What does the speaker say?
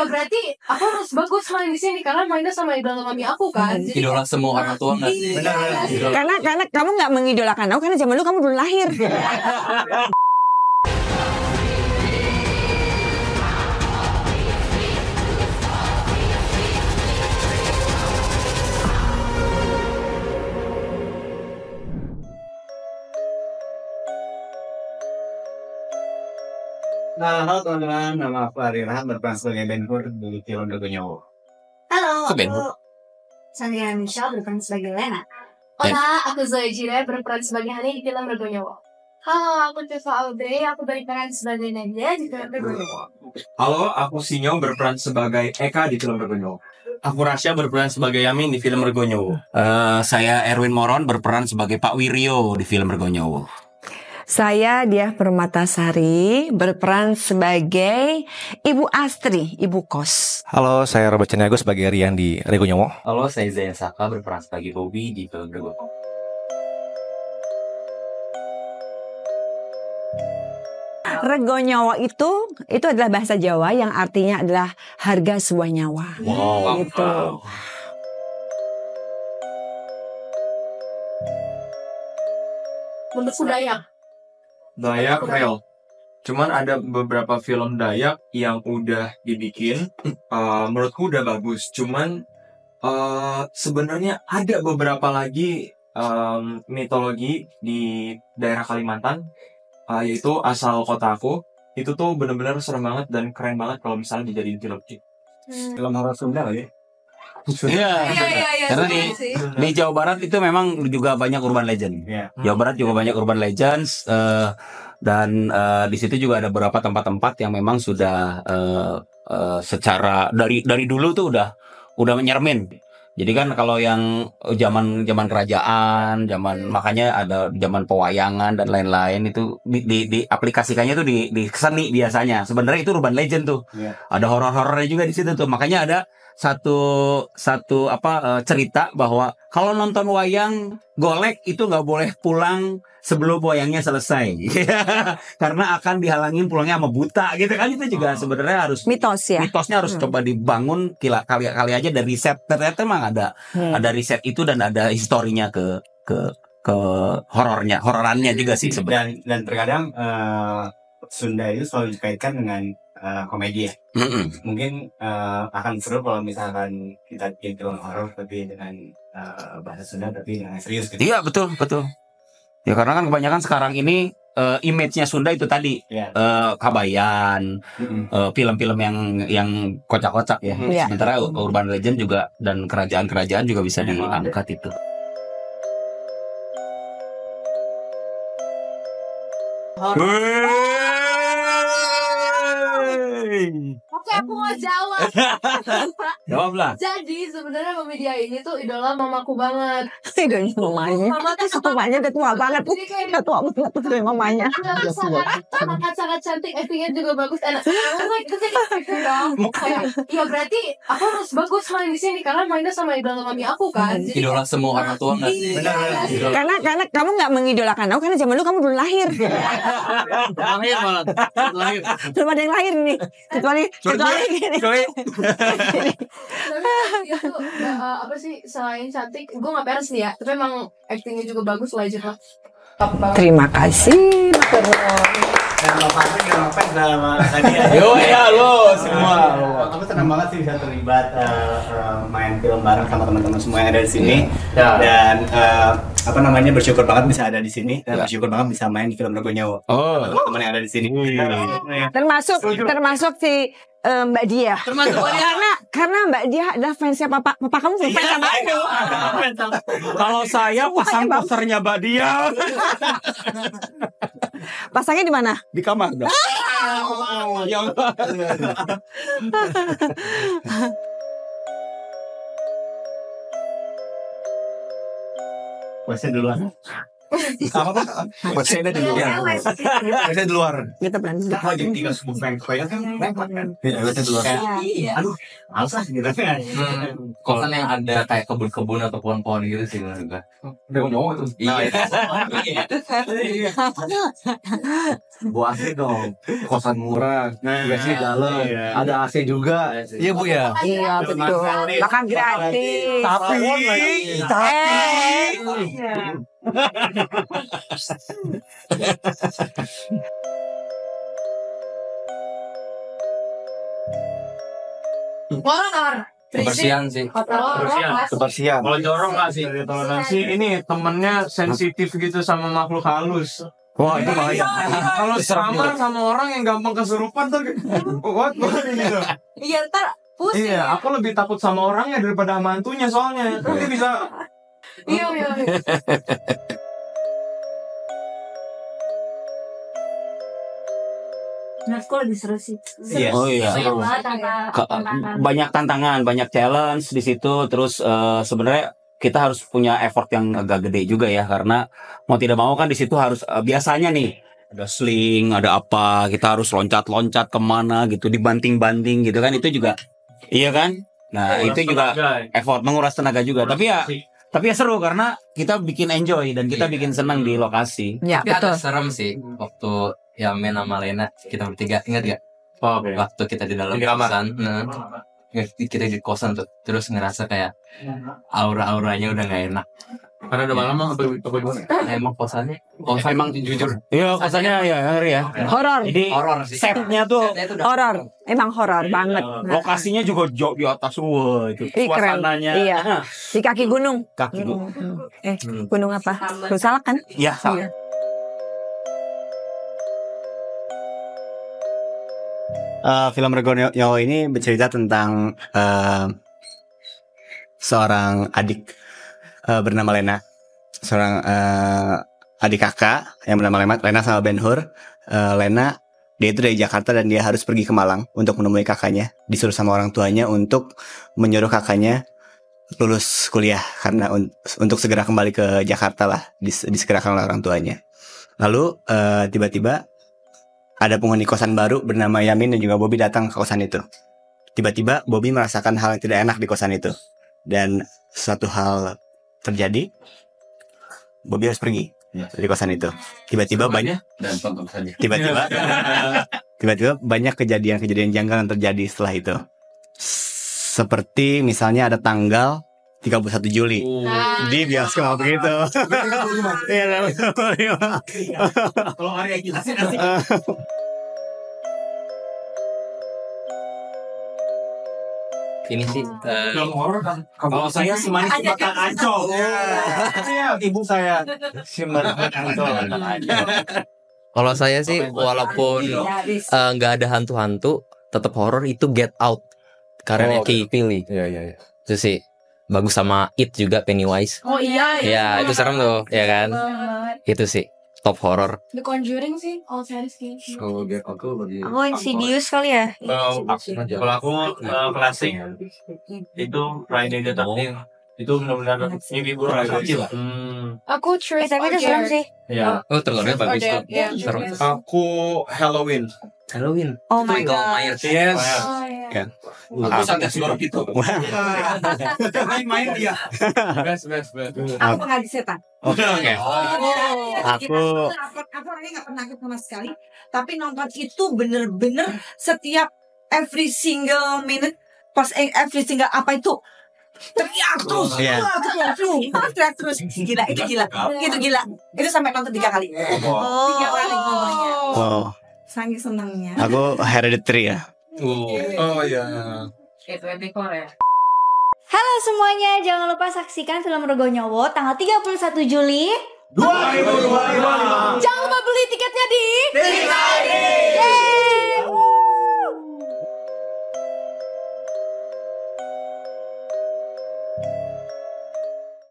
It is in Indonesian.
Ya berarti aku harus bagus main di sini karena mainnya sama idola mami aku kan. Idola semua orang tua nggak sih? Benar. Karena kamu nggak mengidolakan aku karena zaman dulu kamu belum lahir. Nah, halo teman-teman, nama aku Ari Rahat berperan sebagai Ben Hur di film Dragonyowo. Halo, Kok Ben aku Hur? Sandra Michelle berperan sebagai Lena. Hola, aku Zoe Jire berperan sebagai Hani di film Dragonyowo. Halo, aku Tifa Audrey, aku berperan sebagai Nadia di film Dragonyowo. Halo, aku Sinyo berperan sebagai Eka di film Dragonyowo. Aku Rasya berperan sebagai Yamin di film Regonyowo. Saya Erwin Moron berperan sebagai Pak Wiryo di film Regonyowo. Saya Diah Permatasari berperan sebagai Ibu Astri, ibu kos. Halo, saya Robert Ceniago sebagai Rian di Regonyowo. Halo, saya Zain Saka berperan sebagai Bobby di film Regonyowo. Regonyowo itu adalah bahasa Jawa yang artinya adalah harga sebuah nyawa. Wow. Gitu. Menurutku Dayak real. Cuman ada beberapa film Dayak yang udah dibikin, menurutku udah bagus. Cuman sebenarnya ada beberapa lagi mitologi di daerah Kalimantan, yaitu asal kotaku. Itu tuh bener-bener serem banget dan keren banget kalau misalnya dijadiin film. Film horor Sunda lagi. Iya. Karena di Jawa Barat itu memang juga banyak urban legend. Iya. Jawa Barat juga banyak urban legends dan di situ juga ada beberapa tempat-tempat yang memang sudah secara dari dulu tuh udah menyeremin. Jadi kan kalau yang zaman kerajaan, makanya ada zaman pewayangan dan lain-lain itu diaplikasikannya tuh di seni biasanya. Sebenarnya itu urban legend tuh. Iya. Ada horor-horornya juga di situ tuh. Makanya ada satu cerita bahwa kalau nonton wayang golek itu nggak boleh pulang sebelum wayangnya selesai. Karena akan dihalangin pulangnya sama buta gitu kan. Itu juga sebenarnya harus Mitos ya. mitosnya harus coba dibangun kali aja dari riset. Ternyata memang ada riset itu dan ada historinya ke hororannya juga sih sebenarnya. Dan terkadang Sunda itu selalu dikaitkan dengan komedi ya. Mungkin akan seru kalau misalkan kita bikin film horor tapi dengan bahasa Sunda tapi dengan serius gitu. Iya betul. Ya karena kan kebanyakan sekarang ini image-nya Sunda itu tadi Iya. Kabayan, film-film yang kocak-kocak ya. Iya. Sementara urban legend juga dan kerajaan-kerajaan juga bisa diangkat itu. Oke, aku mau jawab. Jawablah. Jadi sebenarnya Mami Dia ini tuh idola mamaku banget. Idola mamanya. Mama tuh Mamanya udah tua banget. Jadi kayak Udah tua banget tuh dari mamanya. sangat cantik, actingnya juga bagus. Enak. Ya berarti aku harus bagus main di sini karena mainnya sama idola mami aku kan. Jadi Idola semua orang tua nggak sih? Benar. Karena kamu nggak mengidolakan aku karena zaman dulu kamu belum lahir. Lahir malah. Lahir. Belum ada yang lahir nih. Kecuali gini. dia tuh apa sih selain cantik, gue nggak peres nih ya, tapi emang actingnya juga bagus, legend lah. Top banget. Terima kasih. Nama Patrick, nama fans, nama Nadia. Yo ya lo semua. Aku senang banget sih bisa terlibat main film bareng sama teman-teman semua yang ada di sini. Ya. Dan bersyukur banget bisa ada di sini dan bersyukur banget bisa main di film Regonyowo. Oh. Teman-teman yang ada di sini. Termasuk si Mbak Dia. Termasuk Karena Mbak Dia adalah fansnya papa kamu fans sama aku. Kalau saya pasang posternya Mbak Dia Pasangnya di mana? Di kamar dong. yang Puasnya duluan. Masih ada di luar. Iya, Masih ada di luar. Kita berani. Lagi tinggal semua pengen kan repot kan. Masih di luar. Iya. Aduh, males lah gitu. Kosan yang ada kayak kebun-kebun atau pohon-pohon gitu sih menurut gue. Udah nyawa tuh. Iya. Bu AC dong. Kosan murah. Biasanya dalam. Ada AC juga. Iya Bu ya. Iya betul. Makan gratis. Horor. Kebersihan sih. Kebersihan. Kalau jorok nggak sih? Toleransi ini temennya sensitif gitu sama makhluk halus. Wah itu bahaya. Kalau sama orang yang gampang kesurupan tuh, what gitu. Iya, ntar pusing. Iya, aku lebih takut sama orangnya daripada sama hantunya soalnya. Dia bisa. Iya. Menurutku lebih seru sih. Iya. Oh iya. Banyak banget tantangan. Banyak tantangan, banyak challenge di situ. Terus sebenarnya kita harus punya effort yang agak gede juga ya, karena mau tidak mau kan di situ harus biasanya nih ada sling, ada apa, kita harus loncat-loncat kemana gitu, dibanting-banting gitu kan, itu juga iya kan. Nah itu juga effort, menguras tenaga juga. Tapi ya seru karena kita bikin enjoy dan kita bikin senang di lokasi. Ya Tapi betul. ada serem sih waktu yang main sama Lena kita bertiga, ingat gak? Waktu kita di dalam kosan, kita di kosan tuh terus ngerasa kayak aura-auranya udah gak enak. Karena udah malam apa gimana? Emang kosannya emang jujur Iya kosannya ya ngeri ya. Horor. Jadi horor sih. setnya tuh Setnya tuh udah Horor. Emang horor banget. lokasinya juga jauh di atas, wah itu Ih, keren. suasananya. Iya. Di kaki gunung. Kaki gua. Gunung apa? Lu salah kan? Ya, salah. Iya. Film Rego Nyawa ini bercerita tentang seorang adik bernama Lena, seorang adik kakak yang bernama Lena sama Ben Hur. Lena dia itu dari Jakarta dan dia harus pergi ke Malang untuk menemui kakaknya. Disuruh sama orang tuanya untuk menyuruh kakaknya lulus kuliah karena untuk segera kembali ke Jakarta lah, disegerakan oleh orang tuanya. Lalu tiba-tiba ada penghuni kosan baru bernama Yamin dan juga Bobby datang ke kosan itu. Tiba-tiba Bobby merasakan hal yang tidak enak di kosan itu. Dan suatu hal terjadi, Bobby harus pergi dari kosan itu. Tiba-tiba banyak dan tonton saja. tiba-tiba banyak kejadian-kejadian janggal yang terjadi setelah itu. Seperti misalnya ada tanggal 31 Juli di bioskop begitu. Iya, Kalau Arya jelasin asik. Ini sih Film horor kan. Kalau saya si manis batang ancol. Iya, ibu saya si manis batang ancol. Kalau saya sih walaupun nggak ada hantu-hantu, tetap horor itu Get Out karena Key Pilih. Iya. Itu sih bagus, sama It juga Pennywise. Oh iya. Ya itu serem tuh, ya kan? Itu sih top horor. The Conjuring sih, all series sih. Kalau Get Out tuh lebih. Aku Insidious kali ya. Kalau aku klasik itu Friday the 13th. Itu benar-benar mimpi buruk kecil lah. Aku Truth Tapi itu serem sih. Ya. Oh terkenalnya bagus tuh. Iya. Serem. Aku Halloween. Halloween. Oh Itu my Michael god. Myers. Yes. Oh iya. Aku santai suara gitu. Main dia. Best. Aku pengabdi setan. Oke. Aku Aku orangnya nggak pernah sama sekali. Tapi nonton itu bener-bener setiap every single minute, pas every single apa itu teriak terus, Iya. teriak terus, gila, itu gila, itu sampai nonton 3 kali, 3 kali ngomongnya, oh, saking senangnya. aku Hereditary ya. Oh iya. Halo semuanya, jangan lupa saksikan film Rego Nyowo tanggal 31 Juli. 2025. Jangan lupa beli tiket